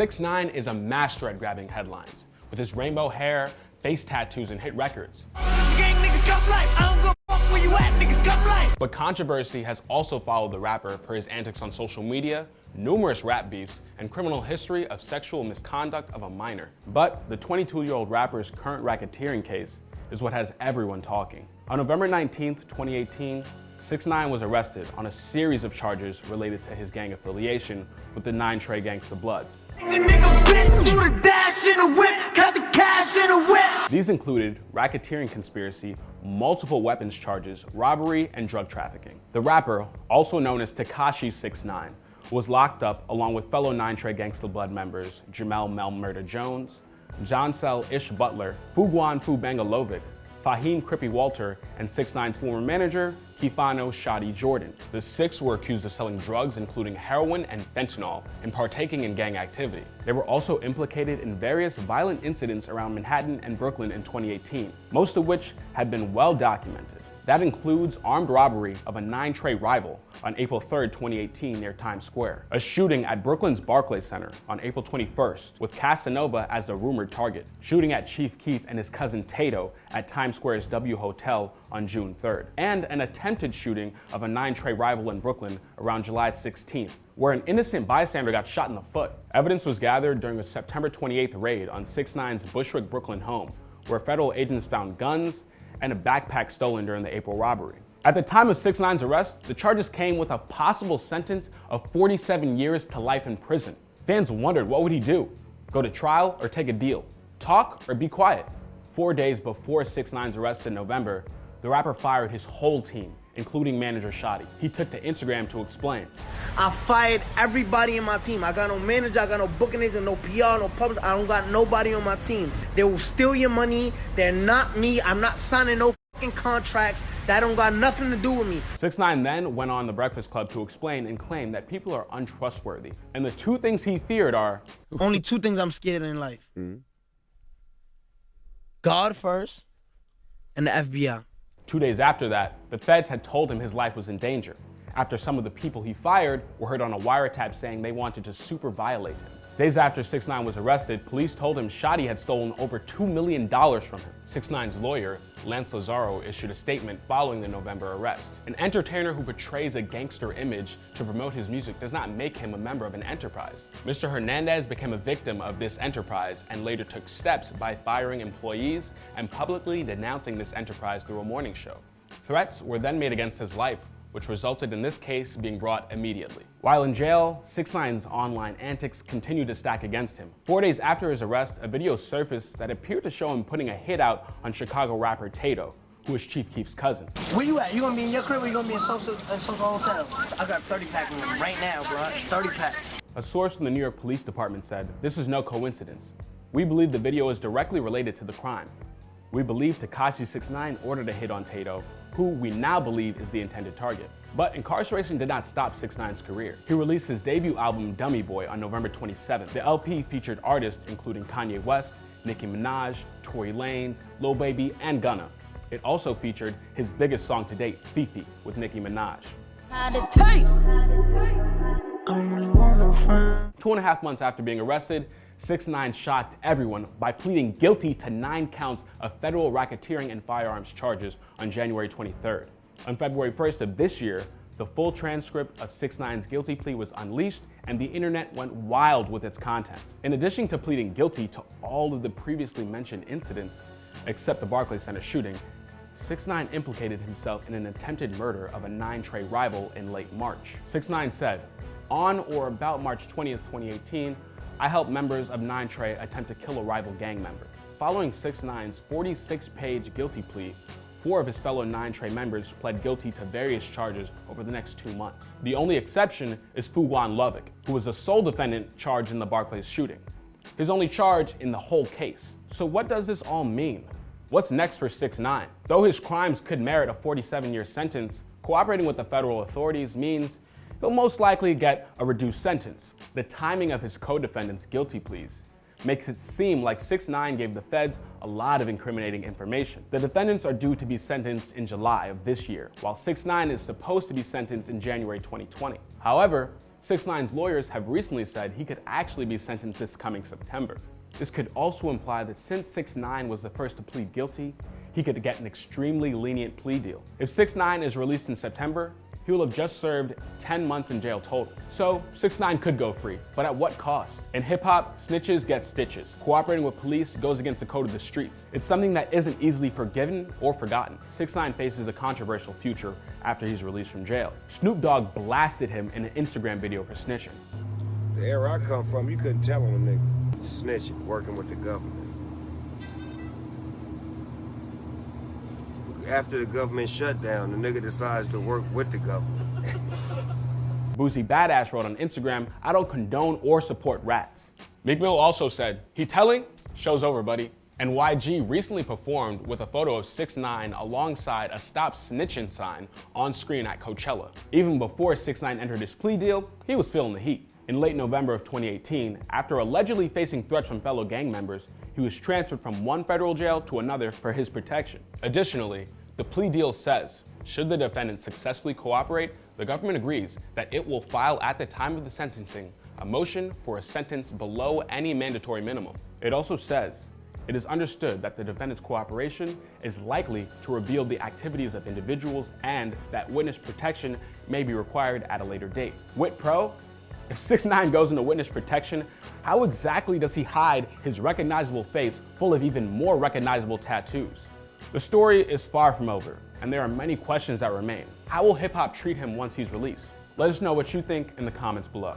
6ix9ine is a master at grabbing headlines, with his rainbow hair, face tattoos, and hit records. But controversy has also followed the rapper for his antics on social media, numerous rap beefs, and criminal history of sexual misconduct of a minor. But the 22-year-old rapper's current racketeering case is what has everyone talking. On November 19th, 2018, 6ix9ine was arrested on a series of charges related to his gang affiliation with the 9 Trey Gangsta Bloods. These included racketeering conspiracy, multiple weapons charges, robbery, and drug trafficking. The rapper, also known as Tekashi 6ix9ine, was locked up along with fellow 9 Trey Gangsta Blood members Jamel Mel Murder Jones, Joncel Ish Butler, Fuguan Fu Bangalovic, Fahim Crippy Walter, and 6ix9ine's former manager, Kifano Shadi Jordan. The six were accused of selling drugs including heroin and fentanyl and partaking in gang activity. They were also implicated in various violent incidents around Manhattan and Brooklyn in 2018, most of which had been well documented. That includes armed robbery of a 9 Trey rival on April 3rd, 2018 near Times Square, a shooting at Brooklyn's Barclays Center on April 21st with Casanova as the rumored target, shooting at Chief Keef and his cousin Tato at Times Square's W Hotel on June 3rd, and an attempted shooting of a 9 Trey rival in Brooklyn around July 16th, where an innocent bystander got shot in the foot. Evidence was gathered during a September 28th raid on 6ix9ine's Bushwick, Brooklyn home, where federal agents found guns and a backpack stolen during the April robbery. At the time of 6ix9ine's arrest, the charges came with a possible sentence of 47 years to life in prison. Fans wondered, what would he do? Go to trial or take a deal? Talk or be quiet? 4 days before 6ix9ine's arrest in November, the rapper fired his whole team, including manager Shadi. He took to Instagram to explain. I fired everybody in my team. I got no manager, I got no booking agent, no PR, no public. I don't got nobody on my team. They will steal your money. They're not me. I'm not signing no fucking contracts. That don't got nothing to do with me. 6ix9ine then went on The Breakfast Club to explain and claim that people are untrustworthy. And the two things he feared are... Only two things I'm scared in life. God first and the FBI. 2 days after that, the feds had told him his life was in danger, after some of the people he fired were heard on a wiretap saying they wanted to super violate him. Days after 6ix9ine was arrested, police told him Shadi had stolen over $2 million from him. 6ix9ine's lawyer, Lance Lazaro, issued a statement following the November arrest. An entertainer who portrays a gangster image to promote his music does not make him a member of an enterprise. Mr. Hernandez became a victim of this enterprise and later took steps by firing employees and publicly denouncing this enterprise through a morning show. Threats were then made against his life, which resulted in this case being brought immediately. While in jail, 6ix9ine's online antics continued to stack against him. 4 days after his arrest, a video surfaced that appeared to show him putting a hit out on Chicago rapper Tato, who is Chief Keef's cousin. Where you at? You gonna be in your crib or you gonna be in Social Hotel? I got 30 pack of them right now, bro. 30 packs. A source from the New York Police Department said, "This is no coincidence. We believe the video is directly related to the crime. We believe Tekashi 6ix9ine ordered a hit on Tato, who we now believe is the intended target." But incarceration did not stop 6ix9ine's career. He released his debut album, Dummy Boy, on November 27th. The LP featured artists including Kanye West, Nicki Minaj, Tory Lanez, Lil Baby, and Gunna. It also featured his biggest song to date, Fifi, with Nicki Minaj. 2.5 months after being arrested, 6ix9ine shocked everyone by pleading guilty to 9 counts of federal racketeering and firearms charges on January 23rd. On February 1st of this year, the full transcript of 6ix9ine's guilty plea was unleashed and the internet went wild with its contents. In addition to pleading guilty to all of the previously mentioned incidents, except the Barclays Center shooting, 6ix9ine implicated himself in an attempted murder of a 9 Trey rival in late March. 6ix9ine said, "On or about March 20th, 2018, I helped members of 9 Trey attempt to kill a rival gang member." Following 6ix9ine's 46-page guilty plea, 4 of his fellow 9 Trey members pled guilty to various charges over the next 2 months. The only exception is Fuguan Lovic, who was the sole defendant charged in the Barclays shooting. His only charge in the whole case. So what does this all mean? What's next for 6ix9ine? Though his crimes could merit a 47-year sentence, cooperating with the federal authorities means he'll most likely get a reduced sentence. The timing of his co-defendants' guilty pleas makes it seem like 6ix9ine gave the feds a lot of incriminating information. The defendants are due to be sentenced in July of this year, while 6ix9ine is supposed to be sentenced in January 2020. However, 6ix9ine's lawyers have recently said he could actually be sentenced this coming September. This could also imply that since 6ix9ine was the first to plead guilty, he could get an extremely lenient plea deal. If 6ix9ine is released in September, he will have just served 10 months in jail total. So 6ix9ine could go free, but at what cost? In hip hop, snitches get stitches. Cooperating with police goes against the code of the streets. It's something that isn't easily forgiven or forgotten. 6ix9ine faces a controversial future after he's released from jail. Snoop Dogg blasted him in an Instagram video for snitching. The era I come from, you couldn't tell on a nigga snitching, working with the government. After the government shut down, the nigga decides to work with the government. Boosie Badass wrote on Instagram, "I don't condone or support rats." Meek Mill also said, "He telling? Show's over, buddy." And YG recently performed with a photo of 6ix9ine alongside a Stop Snitching sign on screen at Coachella. Even before 6ix9ine entered his plea deal, he was feeling the heat. In late November of 2018, after allegedly facing threats from fellow gang members, he was transferred from one federal jail to another for his protection. Additionally, the plea deal says, should the defendant successfully cooperate, the government agrees that it will file at the time of the sentencing a motion for a sentence below any mandatory minimum. It also says, it is understood that the defendant's cooperation is likely to reveal the activities of individuals and that witness protection may be required at a later date. Wit Pro, if 6ix9ine goes into witness protection, how exactly does he hide his recognizable face full of even more recognizable tattoos? The story is far from over, and there are many questions that remain. How will hip-hop treat him once he's released? Let us know what you think in the comments below.